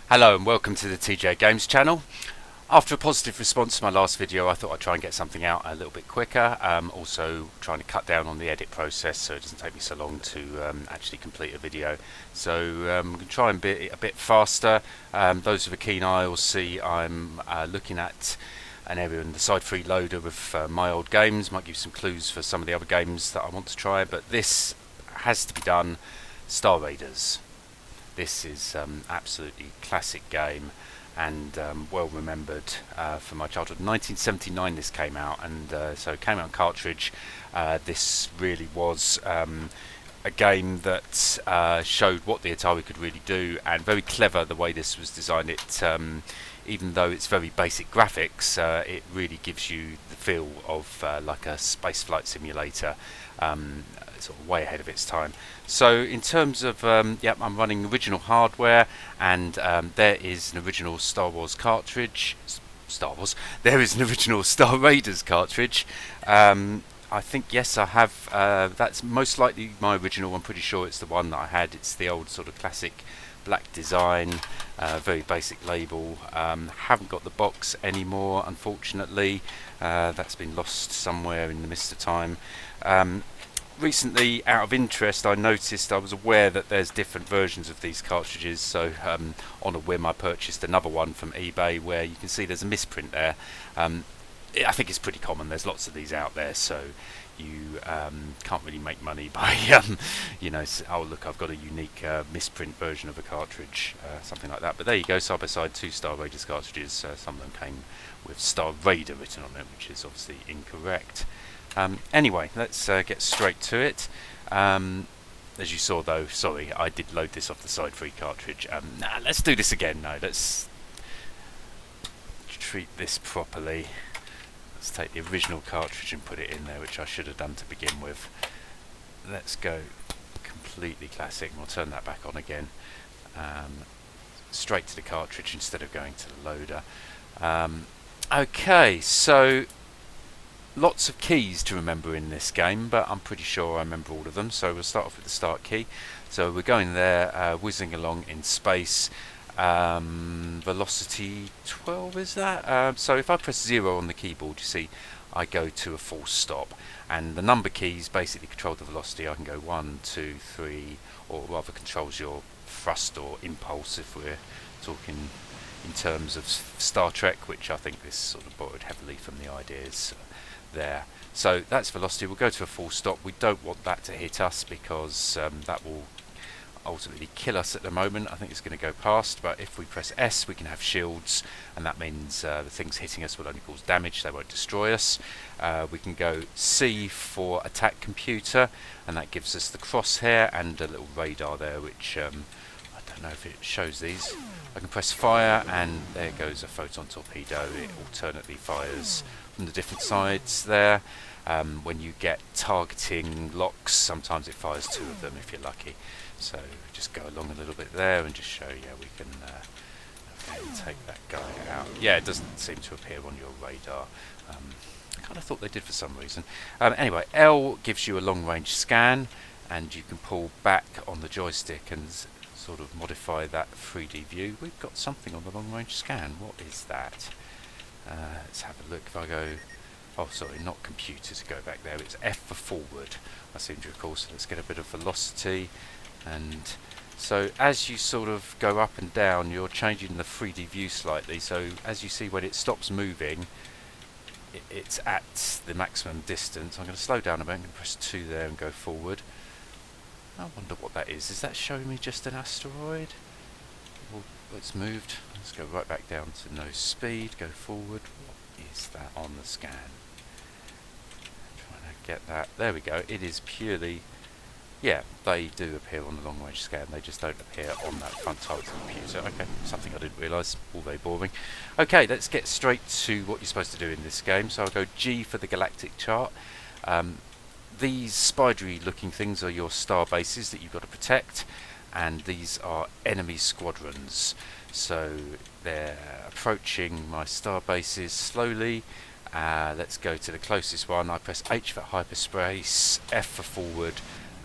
Hello and welcome to the TJ Games channel. After a positive response to my last video, I thought I'd try and get something out a little bit quicker. Also trying to cut down on the edit process so it doesn't take me so long to actually complete a video. So I'm going to try and be a bit faster. Those with a keen eye will see I'm looking at an area in the side free loader with my old games. Might give you some clues for some of the other games that I want to try, but this has to be done. Star Raiders. This is absolutely classic game and well remembered from my childhood. 1979 this came out, and so it came out on cartridge. This really was a game that showed what the Atari could really do, and very clever the way this was designed. It even though it's very basic graphics, it really gives you the feel of like a space flight simulator, sort of way ahead of its time. So in terms of, yep, I'm running original hardware, and there is an original Star Wars cartridge. Star Wars. There is an original Star Raiders cartridge. I think, yes, I have. That's most likely my original. I'm pretty sure it's the one that I had. It's the old sort of classic black design, very basic label. Haven't got the box anymore, unfortunately. That's been lost somewhere in the mist of time. Recently, out of interest, I was aware that there's different versions of these cartridges, so on a whim I purchased another one from eBay where you can see there's a misprint there. I think it's pretty common, there's lots of these out there, so you can't really make money by, you know, oh look, I've got a unique misprint version of a cartridge, something like that. But there you go, side by side, two Star Raiders cartridges. Some of them came with Star Raider written on it, which is obviously incorrect. Anyway, let's get straight to it. As you saw though, sorry, I did load this off the side free cartridge. Nah, let's do this again. No, let's treat this properly. Let's take the original cartridge and put it in there, which I should have done to begin with. Let's go completely classic, and we'll turn that back on again. Straight to the cartridge instead of going to the loader. Okay, so lots of keys to remember in this game, but I'm pretty sure I remember all of them. So we'll start off with the start key. So we're going there, whizzing along in space. Velocity 12 is that? So if I press 0 on the keyboard, you see I go to a full stop, and the number keys basically control the velocity. I can go 1, 2, 3, or rather controls your thrust or impulse if we're talking in terms of Star Trek, which I think this sort of borrowed heavily from the ideas there. So that's velocity. We'll go to a full stop. We don't want that to hit us because that will ultimately kill us at the moment. I think it's going to go past, but if we press S we can have shields, and that means the things hitting us will only cause damage, they won't destroy us. We can go C for attack computer, and that gives us the crosshair and a little radar there, which I don't know if it shows these. I can press fire, and there goes a photon torpedo. It alternately fires from the different sides there. When you get targeting locks, sometimes it fires 2 of them if you're lucky. So just go along a little bit there and just show you we can take that guy out. Yeah, it doesn't seem to appear on your radar. I kind of thought they did for some reason. Anyway, L gives you a long-range scan, and you can pull back on the joystick and sort of modify that 3D view. We've got something on the long-range scan. What is that? Let's have a look. If I go... Oh, sorry, not computer to go back there. It's F for forward, I seem to recall. So let's get a bit of velocity. And so as you sort of go up and down, you're changing the 3D view slightly. So as you see, when it stops moving, it's at the maximum distance. I'm going to slow down a bit. I'm going to press 2 there and go forward. I wonder what that is. Is that showing me just an asteroid? Well, it's moved. Let's go right back down to no speed. Go forward. What is that on the scan? Trying to get that. There we go. It is purely... Yeah, they do appear on the long-range scan, they just don't appear on that front title computer. Okay, something I didn't realise, all very boring. Okay, let's get straight to what you're supposed to do in this game. So I'll go G for the galactic chart. These spidery looking things are your star bases that you've got to protect, and these are enemy squadrons. So they're approaching my star bases slowly. Let's go to the closest one. I press H for hyperspace, F for forward,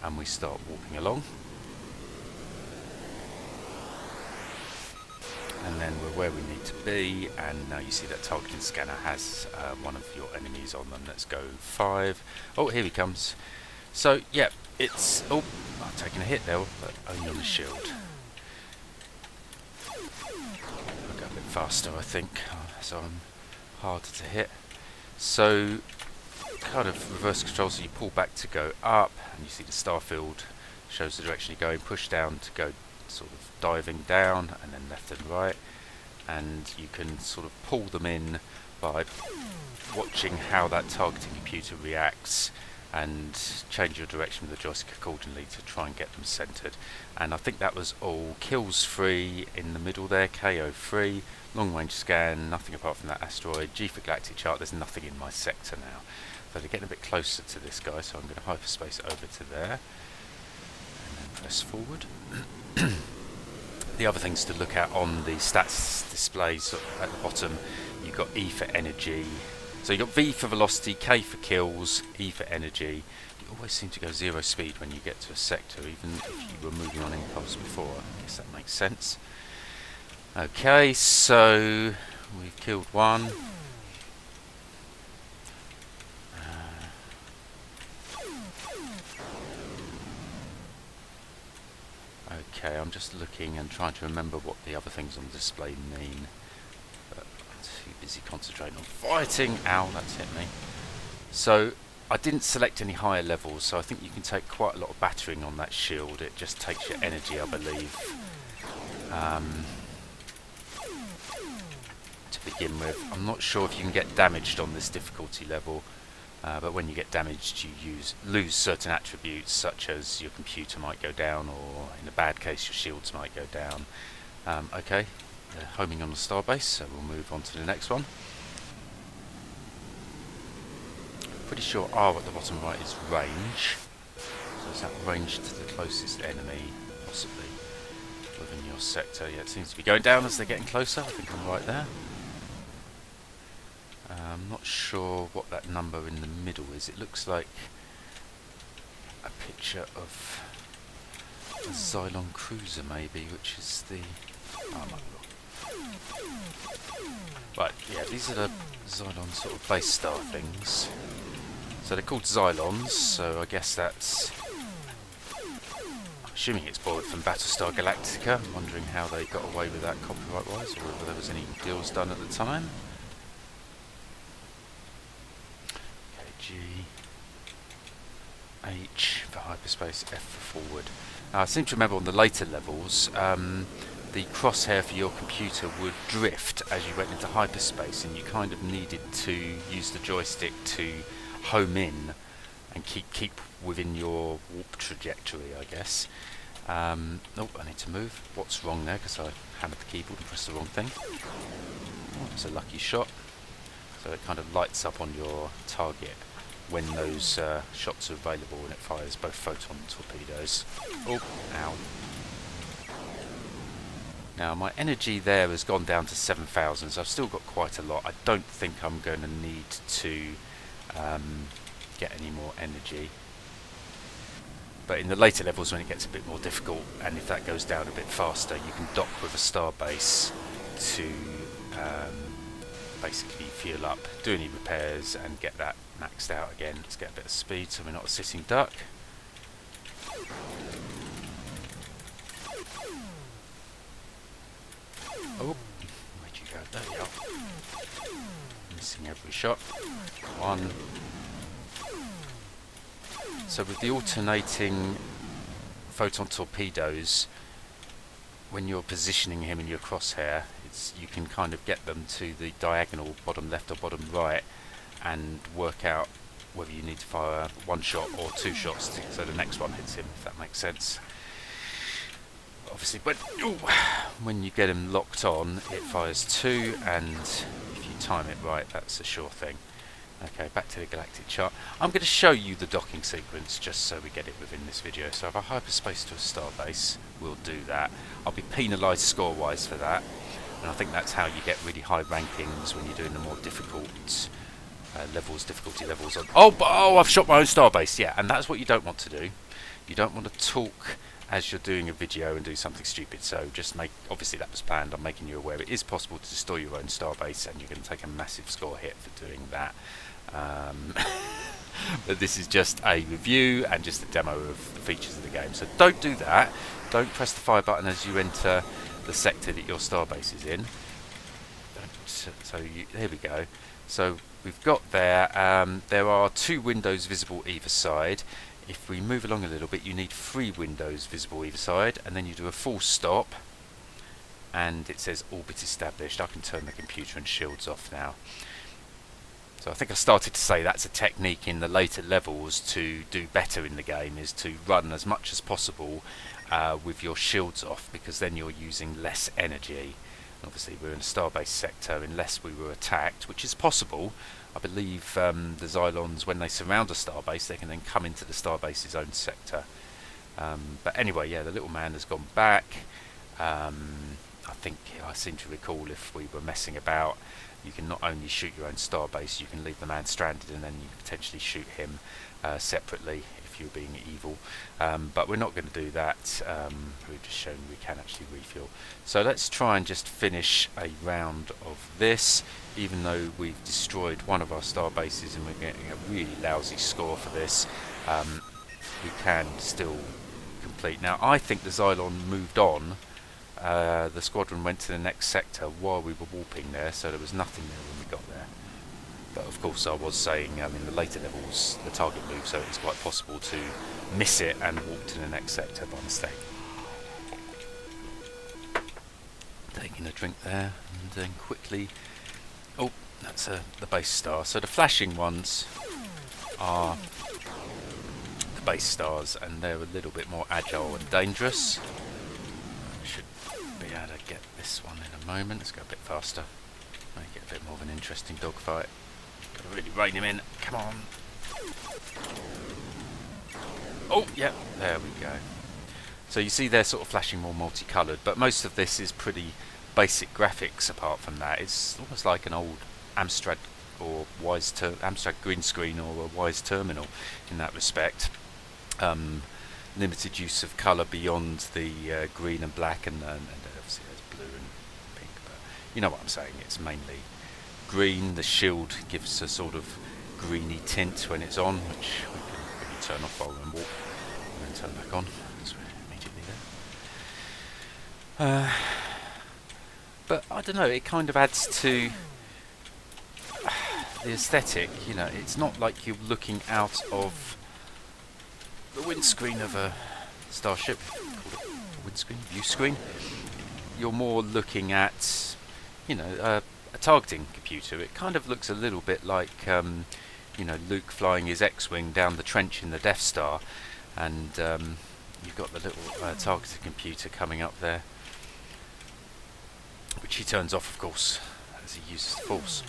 and we start walking along. and then we're where we need to be, and now you see that targeting scanner has one of your enemies on them. Let's go 5. Oh, here he comes. So yeah, it's I'm taking a hit there, but only on the shield. I'll go a bit faster, I think, so I'm harder to hit. So kind of reverse control, so you pull back to go up, and you see the star field shows the direction you're going. Push down to go sort of diving down, and then left and right, and you can sort of pull them in by watching how that targeting computer reacts and change your direction with the joystick accordingly to try and get them centered. And I think that was all. Kills 3 in the middle there, KO 3, long range scan, nothing apart from that asteroid. G for galactic chart, there's nothing in my sector now. So they're getting a bit closer to this guy, so I'm going to hyperspace over to there and then press forward. The other things to look at on the stats displays at the bottom, you've got E for energy. So you've got V for velocity, K for kills, E for energy. You always seem to go 0 speed when you get to a sector, even if you were moving on impulse before. I guess that makes sense. Okay, so we've killed one. Okay, I'm just looking and trying to remember what the other things on the display mean. But I'm too busy concentrating on fighting. Ow, that's hit me. So I didn't select any higher levels, so I think you can take quite a lot of battering on that shield. It just takes your energy, I believe. To begin with, I'm not sure if you can get damaged on this difficulty level. But when you get damaged, you lose certain attributes, such as your computer might go down, or in a bad case, your shields might go down. Okay, they're homing on the starbase, so we'll move on to the next one. Pretty sure R at the bottom right is range. So is that range to the closest enemy, possibly within your sector? Yeah, it seems to be going down as they're getting closer. I think I'm right there. I'm not sure what that number in the middle is. It looks like a picture of a Xylon cruiser, maybe, which is the... Right, yeah, these are the Xylon sort of base star things. So they're called Xylons, so I guess that's... I'm assuming it's borrowed from Battlestar Galactica. I'm wondering how they got away with that copyright-wise, or whether there was any deals done at the time. G, H for hyperspace, F for forward. Now, I seem to remember on the later levels, the crosshair for your computer would drift as you went into hyperspace, and you kind of needed to use the joystick to home in and keep within your warp trajectory, I guess. Oh, I need to move. What's wrong there? Because I hammered the keyboard and pressed the wrong thing. Oh, that's a lucky shot. So it kind of lights up on your target when those shots are available, and it fires both photon torpedoes. Oh, ow. Now my energy there has gone down to 7,000, so I've still got quite a lot. I don't think I'm going to need to get any more energy. But in the later levels, when it gets a bit more difficult, and if that goes down a bit faster, you can dock with a starbase to basically fuel up, do any repairs, and get that maxed out again. Let's get a bit of speed so we're not a sitting duck. Oh, where'd you go? There you are. Missing every shot. One. So with the alternating photon torpedoes, when you're positioning him in your crosshair, you can kind of get them to the diagonal bottom left or bottom right and work out whether you need to fire one shot or two shots so the next one hits him, if that makes sense. Obviously, when you get him locked on, it fires two, and if you time it right, that's a sure thing. Okay, back to the galactic chart. I'm going to show you the docking sequence just so we get it within this video. So if I hyperspace to a starbase, we'll do that. I'll be penalised score-wise for that, and I think that's how you get really high rankings when you're doing the more difficult difficulty levels on. Oh, I've shot my own starbase. Yeah, and that's what you don't want to do. You don't want to talk as you're doing a video and do something stupid. So just obviously that was planned, I'm making you aware it is possible to destroy your own starbase, and you're going to take a massive score hit for doing that. But this is just a review and just a demo of the features of the game. So don't do that. Don't press the fire button as you enter the sector that your starbase is in. Here we go. So we've got there are 2 windows visible either side. If we move along a little bit, you need 3 windows visible either side, and then you do a full stop and it says orbit established. I can turn the computer and shields off now. So I think I started to say that's a technique in the later levels to do better in the game, is to run as much as possible with your shields off, because then you're using less energy. Obviously we're in a starbase sector unless we were attacked, which is possible. I believe the Xylons, when they surround a starbase, they can then come into the starbase's own sector. But anyway, yeah, the little man has gone back. I think I seem to recall, if we were messing about, you can not only shoot your own starbase, you can leave the man stranded and then you can potentially shoot him separately if you're being evil. But we're not going to do that. We've just shown we can actually refuel. So let's try and just finish a round of this, even though we've destroyed one of our starbases and we're getting a really lousy score for this. We can still complete. Now I think the Xylon moved on. The squadron went to the next sector while we were warping there, so there was nothing there when we got there. But of course I was saying, in the later levels the target moved, so it's quite possible to miss it and walk to the next sector by mistake. Taking a drink there, and then quickly... Oh, that's the base star. So the flashing ones are the base stars, and they're a little bit more agile and dangerous. I should be able to get this one in a moment. Let's go a bit faster. Make it a bit more of an interesting dogfight. Gotta really rein him in. Come on. Oh, yeah, there we go. So you see they're sort of flashing more multicoloured, but most of this is pretty basic graphics. Apart from that, it's almost like an old Amstrad or Amstrad green screen or a Wise terminal in that respect. Limited use of colour beyond the green and black, and obviously there's blue and pink, but you know what I'm saying, it's mainly green. The shield gives a sort of greeny tint when it's on, which we can quickly turn off while we're on walk, and then turn back on, because we're immediately there. But I don't know, it kind of adds to the aesthetic, you know. It's not like you're looking out of the windscreen of a starship, call it a windscreen, view screen. You're more looking at, you know, a targeting computer. It kind of looks a little bit like, you know, Luke flying his X-wing down the trench in the Death Star, and you've got the little targeting computer coming up there, which he turns off, of course, as he uses the Force.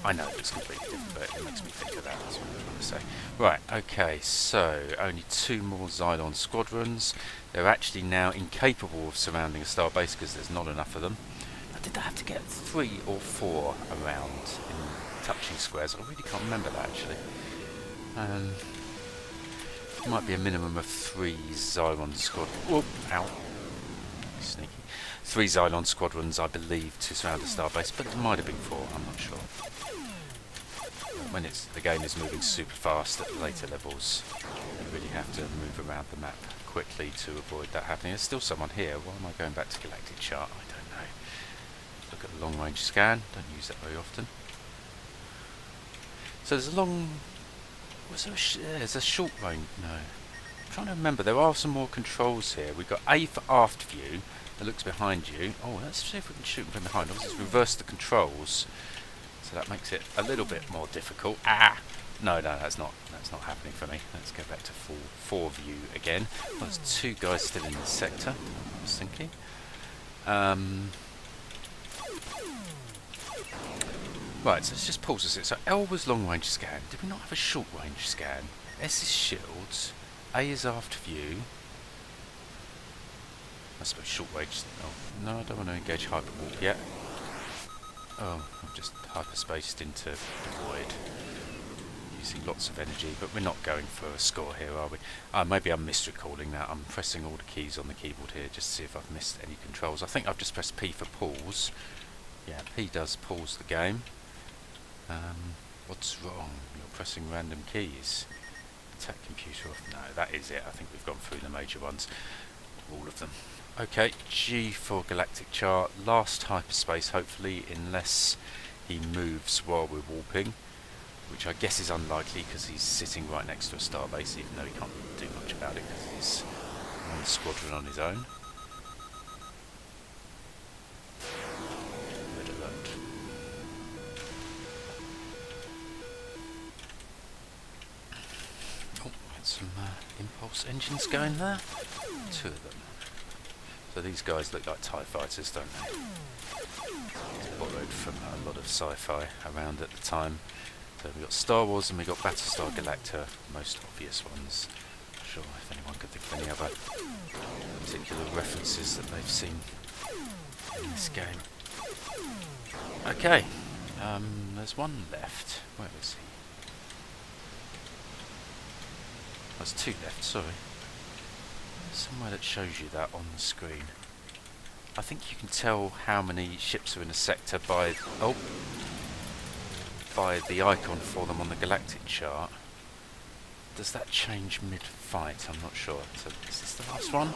I know it's completely different, but it makes me think of that, that's what I'm trying to say. Right, okay, so only 2 more Xylon squadrons. They're actually now incapable of surrounding a starbase because there's not enough of them. Now, did I have to get 3 or 4 around in touching squares? I really can't remember that, actually. It might be a minimum of 3 Xylon squadrons. Oh, ow. Sneaky. 3 Xylon squadrons, I believe, to surround a starbase, but it might have been 4, I'm not sure. When the game is moving super fast at the later levels, you really have to move around the map quickly to avoid that happening. There's still someone here. Why am I going back to Galactic Chart? I don't know. Look at the long range scan. Don't use that very often. So there's a long... there's a short range... No. I'm trying to remember. There are some more controls here. We've got A for aft view. That looks behind you. Oh, let's see if we can shoot from behind. Let's just reverse the controls. So that makes it a little bit more difficult. Ah! No, that's not happening for me. Let's go back to full 4 view again. Well, there's 2 guys still in this sector, I was thinking. Right, so let's just pause this. So L was long range scan. Did we not have a short range scan? S is shields. A is aft view. I suppose short range. Oh, no, I don't want to engage hyperwarp yet. Oh, I've just hyperspaced into the void. using lots of energy, but we're not going for a score here, are we? Maybe I'm misrecalling that. I'm pressing all the keys on the keyboard here just to see if I've missed any controls. I think I've just pressed P for pause. Yeah, P does pause the game. What's wrong? You're pressing random keys. Attack computer off. No, that is it. I think we've gone through the major ones. All of them. Okay, G for galactic chart. Last hyperspace, hopefully, unless he moves while we're warping, which I guess is unlikely because he's sitting right next to a starbase, even though he can't do much about it because he's on the squadron on his own. Red alert. Oh, had some impulse engines going there. 2 of them. So these guys look like TIE fighters, don't they? It's borrowed from a lot of sci-fi around at the time. So we've got Star Wars and we've got Battlestar Galactica, most obvious ones. Not sure if anyone could think of any other particular references that they've seen in this game. Okay, there's one left. Where is he? There's 2 left, sorry. Somewhere that shows you that on the screen. I think you can tell how many ships are in a sector by the icon for them on the galactic chart. Does that change mid-fight? I'm not sure. So is this the last one?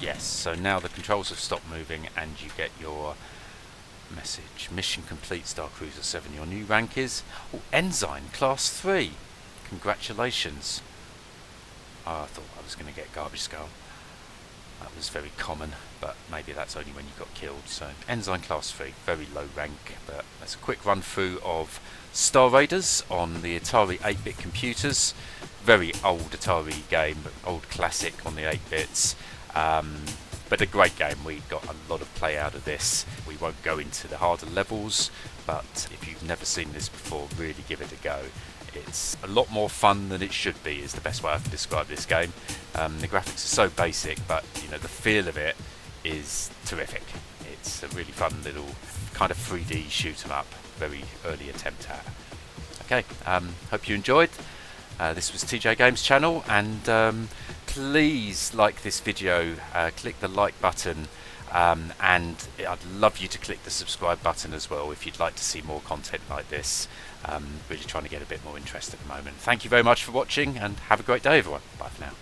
Yes, so now the controls have stopped moving and you get your message. Mission complete, Star Cruiser 7. Your new rank is Ensign, Class 3. Congratulations. I thought I was going to get Garbage Skull. That was very common, but maybe that's only when you got killed. So Ensign Class 3, very low rank, but that's a quick run through of Star Raiders on the Atari 8-bit computers. Very old Atari game, but old classic on the 8-bits. But a great game. We got a lot of play out of this. We won't go into the harder levels, but if you've never seen this before, really give it a go. It's a lot more fun than it should be, is the best way I can describe this game. The graphics are so basic, but you know, the feel of it is terrific. It's a really fun little kind of 3D shoot 'em up, very early attempt at. Okay, hope you enjoyed. This was TJ Games channel, and please like this video, click the like button, and I'd love you to click the subscribe button as well if you'd like to see more content like this. Really trying to get a bit more interest at the moment. Thank you very much for watching, and have a great day everyone. Bye for now.